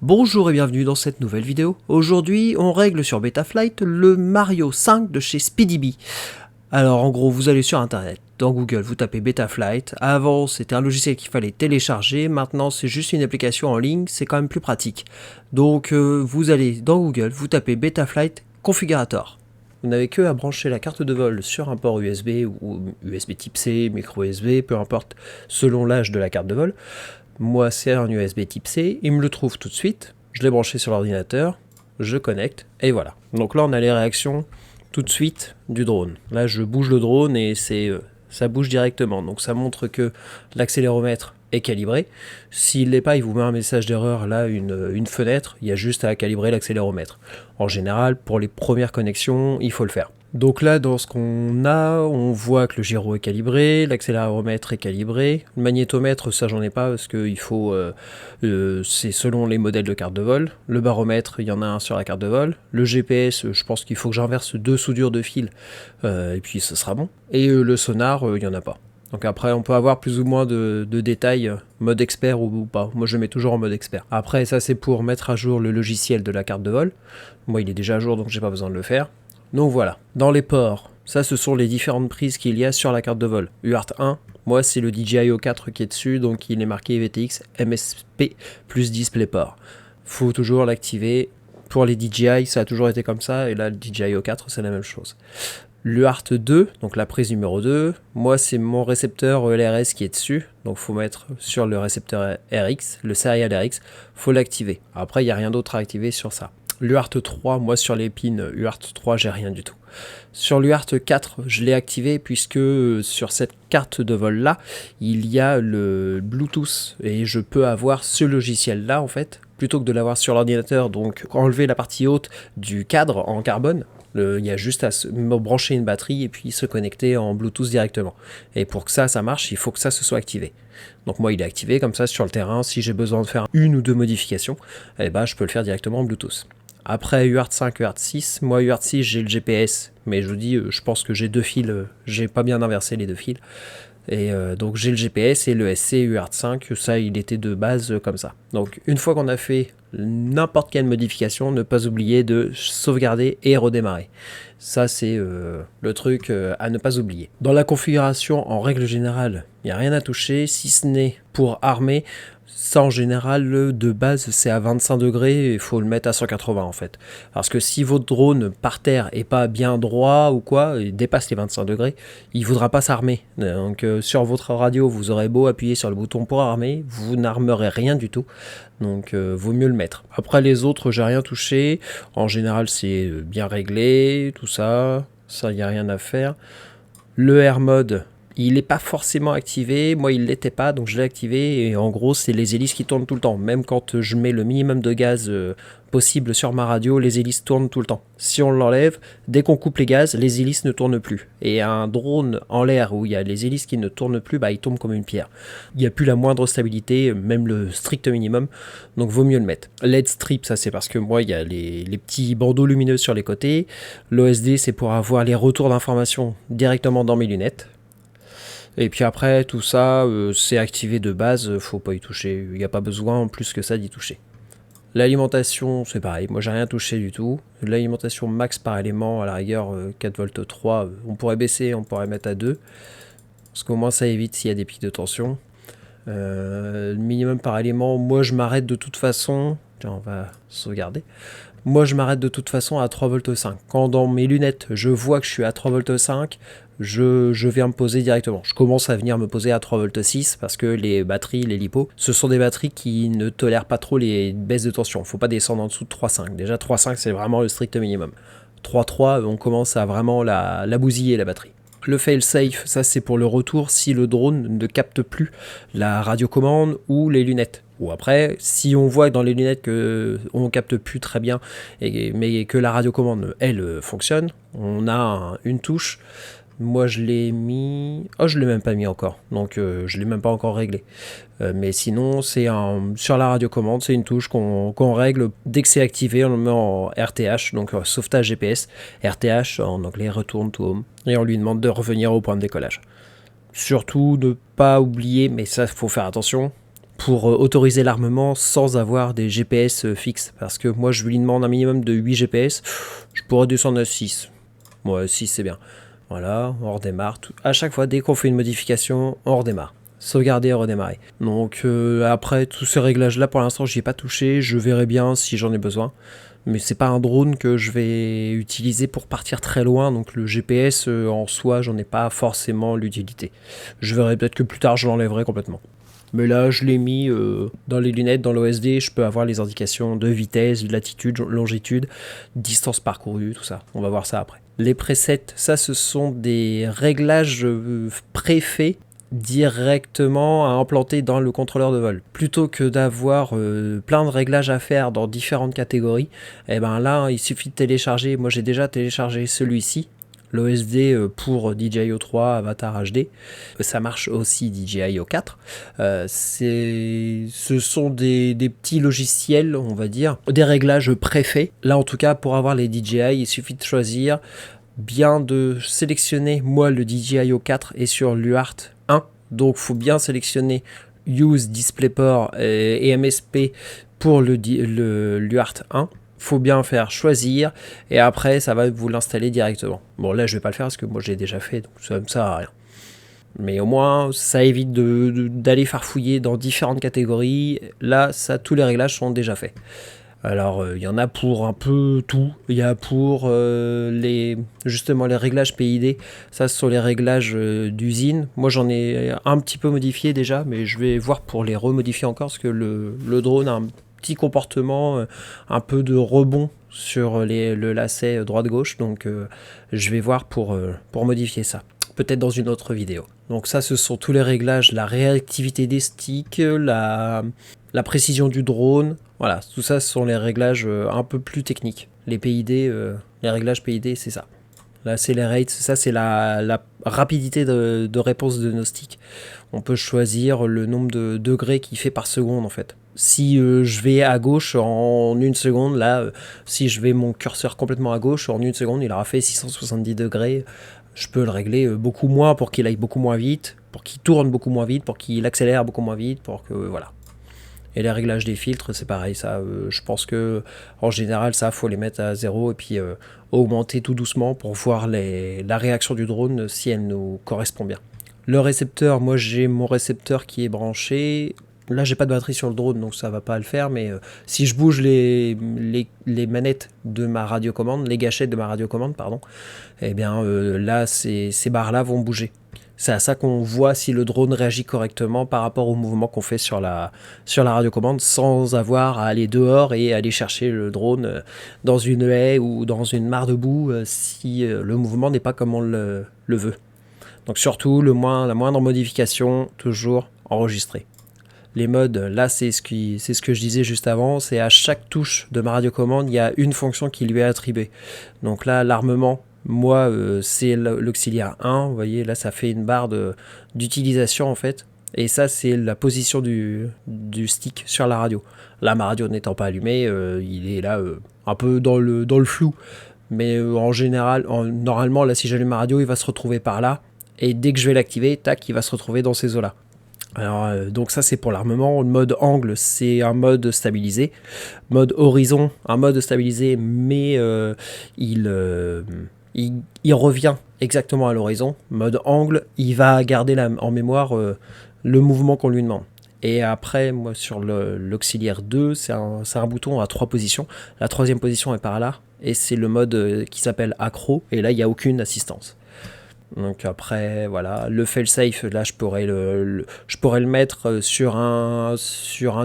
Bonjour et bienvenue dans cette nouvelle vidéo. Aujourd'hui, on règle sur Betaflight le Mario 5 de chez SpeedyBee. Alors en gros, vous allez sur internet, dans Google, vous tapez Betaflight. Avant, c'était un logiciel qu'il fallait télécharger, maintenant c'est juste une application en ligne, c'est quand même plus pratique. Donc vous allez dans Google, vous tapez Betaflight Configurator. Vous n'avez que à brancher la carte de vol sur un port USB ou USB type C, micro USB, peu importe, selon l'âge de la carte de vol. Moi, c'est un USB type C, il me le trouve tout de suite, je l'ai branché sur l'ordinateur, je connecte, et voilà. Donc là, on a les réactions tout de suite du drone. Là, je bouge le drone et ça bouge directement. Donc ça montre que l'accéléromètre est calibré. S'il l'est pas, il vous met un message d'erreur, là, une fenêtre, il y a juste à calibrer l'accéléromètre. En général, pour les premières connexions, il faut le faire. Donc là, dans ce qu'on a, on voit que le gyro est calibré, l'accéléromètre est calibré, le magnétomètre, ça j'en ai pas parce que il faut, c'est selon les modèles de carte de vol. Le baromètre, il y en a un sur la carte de vol. Le GPS, je pense qu'il faut que j'inverse 2 soudures de fil et puis ce sera bon. Et le sonar, il y en a pas. Donc après, on peut avoir plus ou moins de détails, mode expert ou pas. Moi, je le mets toujours en mode expert. Après, ça c'est pour mettre à jour le logiciel de la carte de vol. Moi, il est déjà à jour, donc j'ai pas besoin de le faire. Donc voilà, dans les ports, ça ce sont les différentes prises qu'il y a sur la carte de vol. UART 1, moi c'est le DJI 4 qui est dessus, donc il est marqué VTX MSP plus DisplayPort. Faut toujours l'activer. Pour les DJI, ça a toujours été comme ça, et là le DJI 4 c'est la même chose. L'UART 2, donc la prise numéro 2, moi c'est mon récepteur LRS qui est dessus, donc faut mettre sur le récepteur RX, le serial RX, faut l'activer. Après il n'y a rien d'autre à activer sur ça. L'UART 3, moi sur les pins UART 3, j'ai rien du tout. Sur l'UART 4, je l'ai activé puisque sur cette carte de vol là, il y a le Bluetooth et je peux avoir ce logiciel là en fait, plutôt que de l'avoir sur l'ordinateur, donc enlever la partie haute du cadre en carbone. Il y a juste à brancher une batterie et puis se connecter en Bluetooth directement. Et pour que ça marche, il faut que ça se soit activé. Donc moi, il est activé comme ça sur le terrain. Si j'ai besoin de faire une ou deux modifications, eh ben, je peux le faire directement en Bluetooth. Après UART 5, UART 6, moi UART 6 j'ai le GPS, mais je vous dis, je pense que j'ai deux fils, j'ai pas bien inversé les deux fils. Et donc j'ai le GPS et le SC UART 5, ça il était de base comme ça. Donc une fois qu'on a fait n'importe quelle modification, ne pas oublier de sauvegarder et redémarrer. Ça c'est le truc à ne pas oublier. Dans la configuration, en règle générale, il n'y a rien à toucher, si ce n'est pour armer. Ça en général de base c'est à 25 degrés, il faut le mettre à 180 en fait. Parce que si votre drone par terre est pas bien droit ou quoi, il dépasse les 25 degrés, il voudra pas s'armer. Donc sur votre radio vous aurez beau appuyer sur le bouton pour armer, vous n'armerez rien du tout. Donc vaut mieux le mettre. Après les autres j'ai rien touché, en général c'est bien réglé, tout ça, il n'y a rien à faire. Le Air Mode, il n'est pas forcément activé, moi il l'était pas, donc je l'ai activé, et en gros c'est les hélices qui tournent tout le temps, même quand je mets le minimum de gaz possible sur ma radio, les hélices tournent tout le temps. Si on l'enlève, dès qu'on coupe les gaz, les hélices ne tournent plus. Et un drone en l'air où il y a les hélices qui ne tournent plus, bah il tombe comme une pierre. Il n'y a plus la moindre stabilité, même le strict minimum, donc vaut mieux le mettre. LED strip, ça c'est parce que moi il y a les petits bandeaux lumineux sur les côtés, l'OSD c'est pour avoir les retours d'informations directement dans mes lunettes. Et puis après, tout ça, c'est activé de base, faut pas y toucher. Il n'y a pas besoin en plus que ça d'y toucher. L'alimentation, c'est pareil, moi j'ai rien touché du tout. L'alimentation max par élément, à la rigueur 4 v 3, on pourrait baisser, on pourrait mettre à 2. Parce qu'au moins ça évite s'il y a des pics de tension. Le minimum par élément, moi je m'arrête de toute façon. Tiens, on va sauvegarder. Moi je m'arrête de toute façon à 3,5 V. Quand dans mes lunettes je vois que je suis à 3,5 V, je viens me poser directement. Je commence à venir me poser à 3,6 V parce que les batteries, les LiPo, ce sont des batteries qui ne tolèrent pas trop les baisses de tension. Il ne faut pas descendre en dessous de 3,5 V. Déjà 3,5 V c'est vraiment le strict minimum. 3,3 V on commence à vraiment la bousiller la batterie. Le fail-safe, ça c'est pour le retour si le drone ne capte plus la radiocommande ou les lunettes. Ou après, si on voit dans les lunettes qu'on ne capte plus très bien, mais que la radiocommande, elle, fonctionne, on a une touche. Moi je l'ai mis... Oh, je l'ai même pas mis encore, donc je l'ai même pas encore réglé. Mais sinon, c'est sur la radiocommande, c'est une touche qu'on règle dès que c'est activé, on le met en RTH, donc sauvetage GPS. RTH, en anglais, Return to Home, et on lui demande de revenir au point de décollage. Surtout, ne pas oublier, mais ça, faut faire attention, pour autoriser l'armement sans avoir des GPS fixes. Parce que moi, je lui demande un minimum de 8 GPS. Je pourrais descendre à 6. Ouais, 6 c'est bien. Voilà, on redémarre. À chaque fois, dès qu'on fait une modification, on redémarre. Sauvegarder et redémarrer. Donc après, tous ces réglages-là, pour l'instant, j'y ai pas touché. Je verrai bien si j'en ai besoin. Mais c'est pas un drone que je vais utiliser pour partir très loin. Donc le GPS en soi, j'en ai pas forcément l'utilité. Je verrai peut-être que plus tard, je l'enlèverai complètement. Mais là, je l'ai mis dans les lunettes, dans l'OSD, je peux avoir les indications de vitesse, de latitude, longitude, distance parcourue, tout ça. On va voir ça après. Les presets, ça, ce sont des réglages préfaits directement à implanter dans le contrôleur de vol. Plutôt que d'avoir plein de réglages à faire dans différentes catégories, et ben là, il suffit de télécharger. Moi, j'ai déjà téléchargé celui-ci. L'OSD pour DJI 3 Avatar HD, ça marche aussi DJI 4. Ce sont des petits logiciels, on va dire, des réglages préfaits. Là en tout cas, pour avoir les DJI, il suffit de choisir, bien de sélectionner. Moi le DJI 4 est sur l'UART 1, donc il faut bien sélectionner Use DisplayPort et MSP pour l'UART 1. Faut bien faire choisir et après ça va vous l'installer directement. Bon là je vais pas le faire parce que moi j'ai déjà fait, donc ça me sert à rien. Mais au moins ça évite d'aller farfouiller dans différentes catégories. Là ça, tous les réglages sont déjà faits. Alors il y en a pour un peu tout. Il y a pour justement les réglages PID. Ça ce sont les réglages d'usine. Moi j'en ai un petit peu modifié déjà, mais je vais voir pour les remodifier encore parce que le drone a un petit comportement, un peu de rebond sur le lacet droite-gauche, donc je vais voir pour modifier ça, peut-être dans une autre vidéo. Donc ça, ce sont tous les réglages, la réactivité des sticks, la précision du drone, voilà, tout ça, ce sont les réglages un peu plus techniques. Les PID, les réglages PID, c'est ça. Là, c'est les rates, ça c'est la rapidité de réponse de nos sticks. On peut choisir le nombre de degrés qu'il fait par seconde en fait. Si je vais à gauche en une seconde, là, si je vais mon curseur complètement à gauche, en une seconde, il aura fait 670 degrés. Je peux le régler beaucoup moins pour qu'il aille beaucoup moins vite, pour qu'il tourne beaucoup moins vite, pour qu'il accélère beaucoup moins vite, pour que, voilà. Et les réglages des filtres, c'est pareil, ça, je pense que en général, ça, faut les mettre à 0 et puis augmenter tout doucement pour voir la réaction du drone si elle nous correspond bien. Le récepteur, moi j'ai mon récepteur qui est branché. Là, j'ai pas de batterie sur le drone, donc ça va pas le faire, mais si je bouge les manettes de ma radiocommande, les gâchettes de ma radiocommande, pardon, eh bien là, ces barres-là vont bouger. C'est à ça qu'on voit si le drone réagit correctement par rapport au mouvement qu'on fait sur la radiocommande sans avoir à aller dehors et aller chercher le drone dans une haie ou dans une mare de boue si le mouvement n'est pas comme on le veut. Donc surtout, la moindre modification, toujours enregistrée. Les modes, là c'est ce que je disais juste avant, c'est à chaque touche de ma radiocommande, il y a une fonction qui lui est attribuée. Donc là, l'armement, moi c'est l'auxiliaire 1, vous voyez, là ça fait une barre d'utilisation en fait. Et ça c'est la position du stick sur la radio. Là ma radio n'étant pas allumée, il est là un peu dans le flou. Mais en général, normalement là si j'allume ma radio, il va se retrouver par là. Et dès que je vais l'activer, tac, il va se retrouver dans ces eaux-là. Alors, donc ça c'est pour l'armement. Le mode angle, c'est un mode stabilisé. Mode horizon, un mode stabilisé, mais il revient exactement à l'horizon. Mode angle, il va garder en mémoire le mouvement qu'on lui demande. Et après, moi sur l'auxiliaire 2, c'est un bouton à 3 positions. La troisième position est par là. Et c'est le mode qui s'appelle accro. Et là, il n'y a aucune assistance. Donc après, voilà, le fail-safe, là, je pourrais le mettre sur un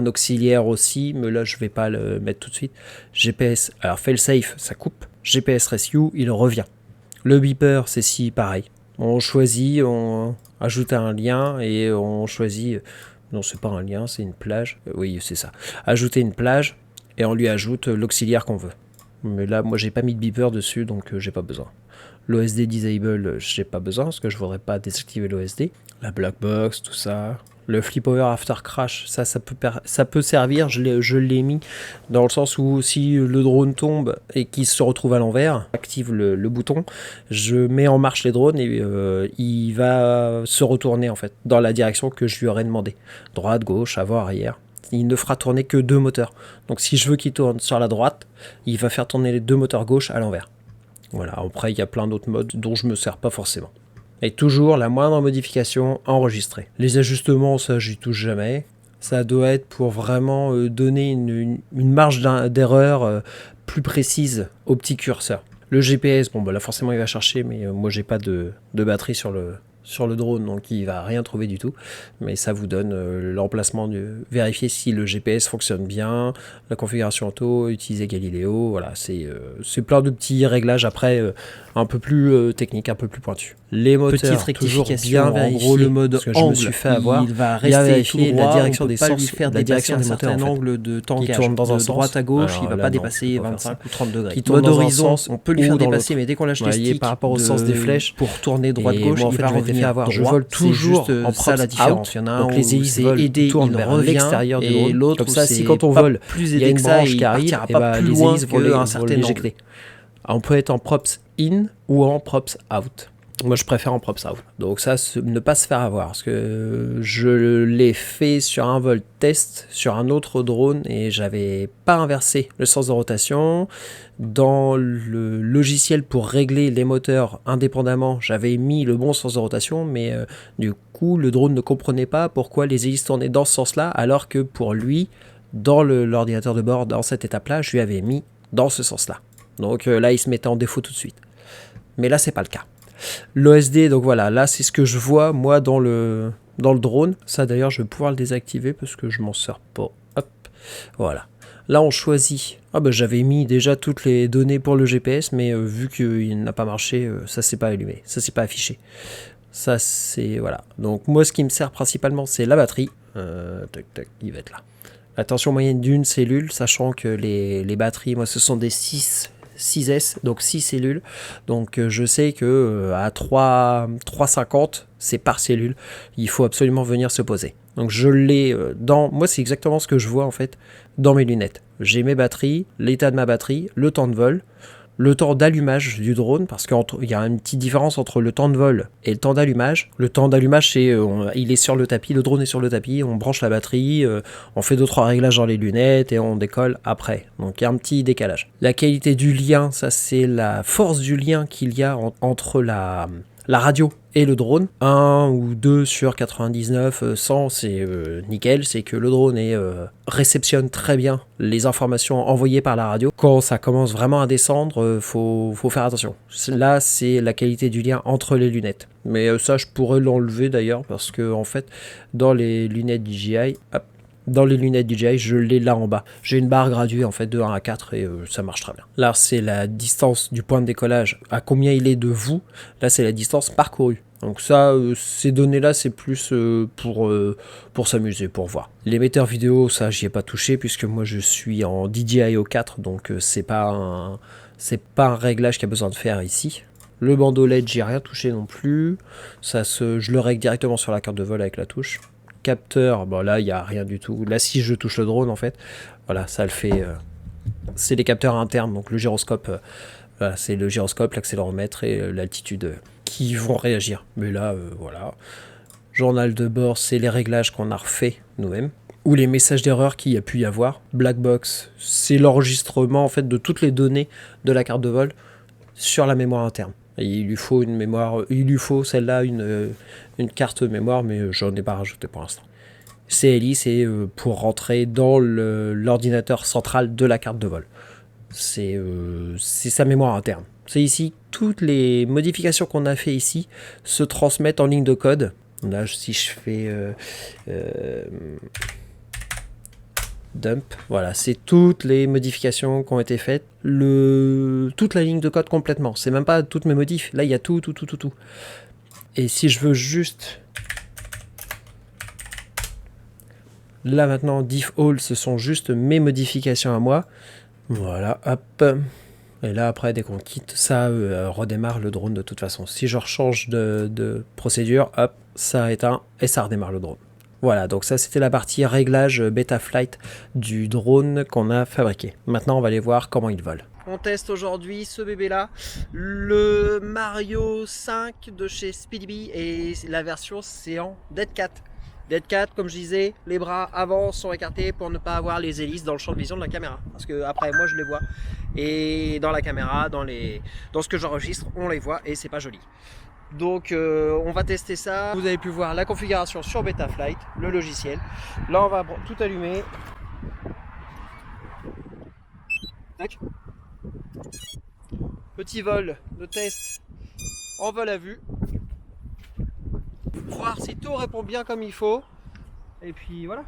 auxiliaire aussi, mais là, je vais pas le mettre tout de suite. GPS, alors fail-safe, ça coupe. GPS rescue, il revient. Le beeper, c'est si pareil. On choisit, on ajoute un lien et on choisit... Non, c'est pas un lien, c'est une plage. Oui, c'est ça. Ajouter une plage et on lui ajoute l'auxiliaire qu'on veut. Mais là, moi, j'ai pas mis de beeper dessus, donc j'ai pas besoin. L'OSD disable, j'ai pas besoin parce que je voudrais pas désactiver l'OSD. La black box, tout ça. Le flip over after crash, ça peut servir. Je l'ai mis dans le sens où si le drone tombe et qu'il se retrouve à l'envers, active le bouton, je mets en marche les drones et il va se retourner en fait dans la direction que je lui aurais demandé. Droite, gauche, avant, arrière. Il ne fera tourner que 2 moteurs. Donc si je veux qu'il tourne sur la droite, il va faire tourner les 2 moteurs gauche à l'envers. Voilà, après il y a plein d'autres modes dont je me sers pas forcément. Et toujours la moindre modification enregistrée. Les ajustements, ça j'y touche jamais. Ça doit être pour vraiment donner une marge d'erreur plus précise au petit curseur. Le GPS, bon bah là forcément il va chercher, mais moi j'ai pas de batterie sur le drone, donc il va rien trouver du tout. Mais ça vous donne l'emplacement, vérifier si le GPS fonctionne bien, la configuration auto, utiliser Galileo, voilà, c'est plein de petits réglages après un peu plus techniques, un peu plus pointus. Les moteurs, petite rectification, bien vérifier, en gros le mode parce que angle, je me suis fait avoir, il va rester tout droit, la direction des pas lui sens, faire la direction dépasser des un moteurs, certain en fait. angle de tankage, Qui tourne dans un de sens. droite à gauche, Alors il va là, pas non, dépasser je peux pas 25 faire ou 30 degrés. Qui tourne Mode dans un horizon, sens on peut lui ou faire dans dépasser, l'autre. mais dès qu'on lâche les Voyez, sticks par rapport au sens des flèches, pour tourner et droite-gauche, moi, en il fait, va je m'étais fait revenir avoir. Je droit. vole C'est toujours juste en ça props la différence. out. Il y en a un Donc où les c'est hélices aider, tournent il vers revient, l'extérieur du et drone. l'autre Comme ça, où si c'est quand on pas vole, plus il y a aidé une que ça, branche il qui arrive, partira et pas bah, plus les loin hélices vont qu'un certain l'éjecter. On peut être en props in ou en props out. Moi, je préfère en props out. Donc ça, ne pas se faire avoir. Parce que je l'ai fait sur un vol test, sur un autre drone, et j'avais pas inversé le sens de rotation. Dans le logiciel pour régler les moteurs indépendamment, j'avais mis le bon sens de rotation, mais du coup, le drone ne comprenait pas pourquoi les hélices tournaient dans ce sens-là, alors que pour lui, dans l'ordinateur de bord, dans cette étape-là, je lui avais mis dans ce sens-là. Donc là, il se mettait en défaut tout de suite. Mais là, c'est pas le cas. L'OSD, donc voilà, là c'est ce que je vois moi dans le drone. Ça d'ailleurs je vais pouvoir le désactiver parce que je m'en sers pas. Hop, voilà. Là on choisit. Ah bah j'avais mis déjà toutes les données pour le GPS, mais vu qu'il n'a pas marché, ça s'est pas allumé, ça s'est pas affiché. Ça c'est voilà. Donc moi ce qui me sert principalement c'est la batterie. Tac tac, il va être là. La tension moyenne d'une cellule, sachant que les batteries, moi ce sont des 6S, donc 6 cellules. Donc je sais que à 3,50 c'est par cellule. Il faut absolument venir se poser. Donc je l'ai dans... Moi c'est exactement ce que je vois en fait dans mes lunettes. J'ai mes batteries, l'état de ma batterie, le temps de vol, le temps d'allumage du drone, parce qu'il y a une petite différence entre le temps de vol et le temps d'allumage. Le temps d'allumage, c'est il est sur le tapis, le drone est sur le tapis, on branche la batterie, on fait 2-3 réglages dans les lunettes et on décolle après. Donc il y a un petit décalage. La qualité du lien, ça c'est la force du lien qu'il y a entre la radio et le drone. 1 ou 2 sur 99, 100 c'est nickel, c'est que le drone réceptionne très bien les informations envoyées par la radio. Quand ça commence vraiment à descendre, faut faire attention. Là c'est la qualité du lien entre les lunettes. Mais ça je pourrais l'enlever d'ailleurs parce que en fait dans les lunettes DJI, je l'ai là en bas. J'ai une barre graduée en fait de 1 à 4 et ça marche très bien. Là, c'est la distance du point de décollage, à combien il est de vous. Là, c'est la distance parcourue. Donc ça, ces données-là, c'est plus pour s'amuser, pour voir. L'émetteur vidéo, ça, j'y ai pas touché puisque moi, je suis en DJI O4, donc c'est pas un réglage qu'il y a besoin de faire ici. Le bandeau LED, j'y ai rien touché non plus. Je le règle directement sur la carte de vol avec la touche. Capteur, bon là il n'y a rien du tout. Là si je touche le drone en fait, voilà ça le fait. C'est les capteurs internes, donc le gyroscope, voilà, c'est le gyroscope, l'accéléromètre et l'altitude qui vont réagir. Mais là voilà. Journal de bord, c'est les réglages qu'on a refait nous-mêmes. Ou les messages d'erreur qu'il y a pu y avoir. Black box, c'est l'enregistrement en fait de toutes les données de la carte de vol sur la mémoire interne. Et il lui faut une mémoire, celle-là une carte mémoire, mais j'en ai pas rajouté pour l'instant. CLI, c'est pour rentrer dans l'ordinateur central de la carte de vol. C'est sa mémoire interne. C'est ici, toutes les modifications qu'on a fait ici se transmettent en ligne de code. Là, si je fais dump, voilà, c'est toutes les modifications qui ont été faites, toute la ligne de code complètement, c'est même pas toutes mes modifs, là il y a tout. Et si je veux juste, là maintenant diff all, ce sont juste mes modifications à moi, voilà, hop, Et là, après, dès qu'on quitte, ça redémarre le drone de toute façon. Si je rechange de procédure, hop, ça éteint et ça redémarre le drone. Voilà, donc ça c'était la partie réglage Betaflight du drone qu'on a fabriqué. Maintenant, on va aller voir comment il vole. On teste aujourd'hui ce bébé-là, le Mario 5 de chez SpeedyBee, et la version c'est en Dead Cat. Dead Cat, comme je disais, les bras avant sont écartés pour ne pas avoir les hélices dans le champ de vision de la caméra. Parce que après, moi je les vois, et dans la caméra, dans ce que j'enregistre, on les voit et c'est pas joli. Donc on va tester ça. Vous avez pu voir la configuration sur Betaflight, le logiciel. Là on va tout allumer. Tac. Petit vol de test en vol à vue. Voir si tout répond bien comme il faut. Et puis voilà.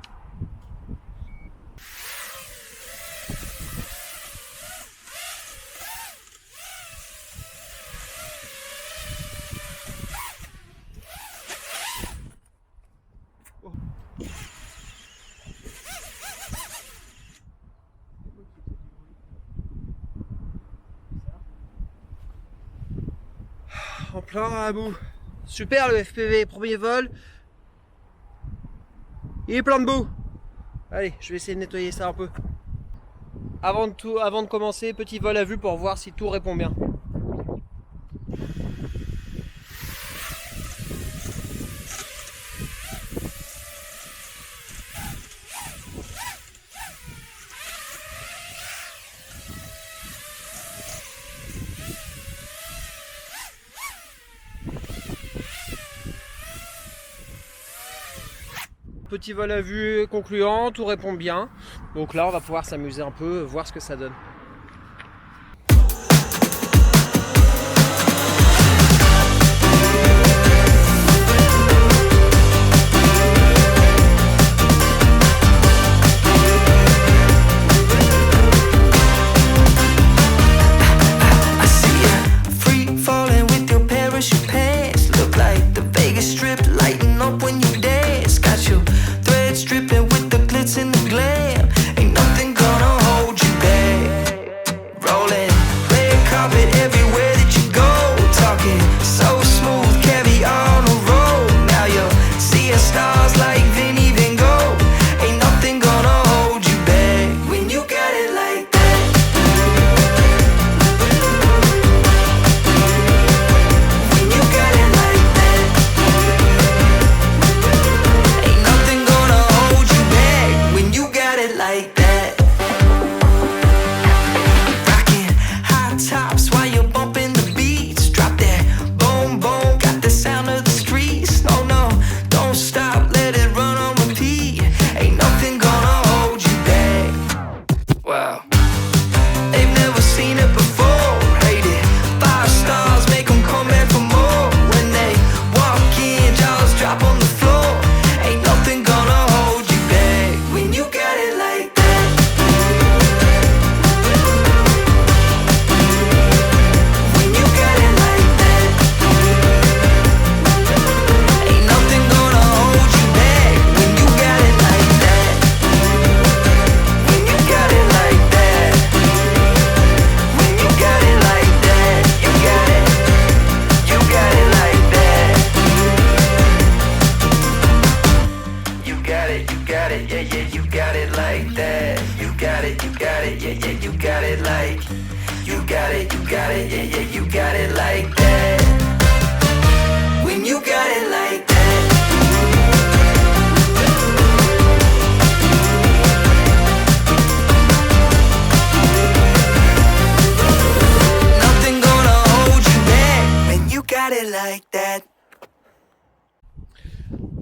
En plein à bout. Super le FPV, premier vol. Il est plein de boue. Allez, je vais essayer de nettoyer ça un peu. Avant de commencer, petit vol à vue pour voir si tout répond bien. Petit vol à vue concluant, tout répond bien. Donc là, on va pouvoir s'amuser un peu, voir ce que ça donne.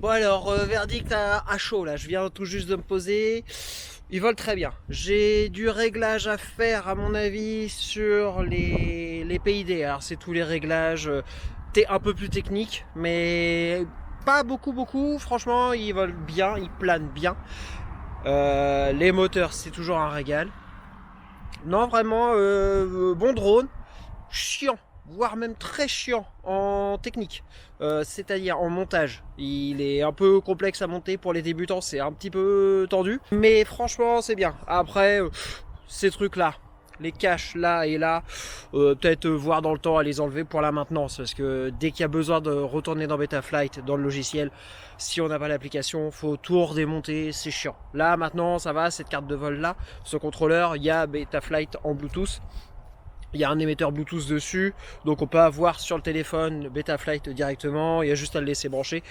Bon alors, verdict à chaud là, je viens tout juste de me poser. Ils volent très bien. J'ai du réglage à faire à mon avis sur les PID. Alors c'est tous les réglages un peu plus techniques, mais pas beaucoup. Franchement, ils volent bien, ils planent bien. Les moteurs, c'est toujours un régal. Non, vraiment, bon drone. Chiant, voire même très chiant en technique, c'est-à-dire en montage. Il est un peu complexe à monter pour les débutants, c'est un petit peu tendu, mais franchement c'est bien. Après, ces trucs là, les caches là et là, peut-être voir dans le temps à les enlever pour la maintenance, parce que dès qu'il y a besoin de retourner dans Betaflight, dans le logiciel, si on n'a pas l'application, faut tout redémonter, c'est chiant. Là maintenant ça va, cette carte de vol là, ce contrôleur, il y a Betaflight en Bluetooth. Il y a un émetteur Bluetooth dessus, donc on peut avoir sur le téléphone Betaflight directement, il y a juste à le laisser brancher.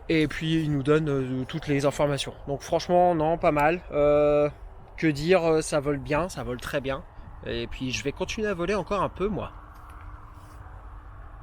Et puis il nous donne toutes les informations. Donc franchement, non, pas mal. Que dire, ça vole bien, ça vole très bien. Et puis je vais continuer à voler encore un peu moi.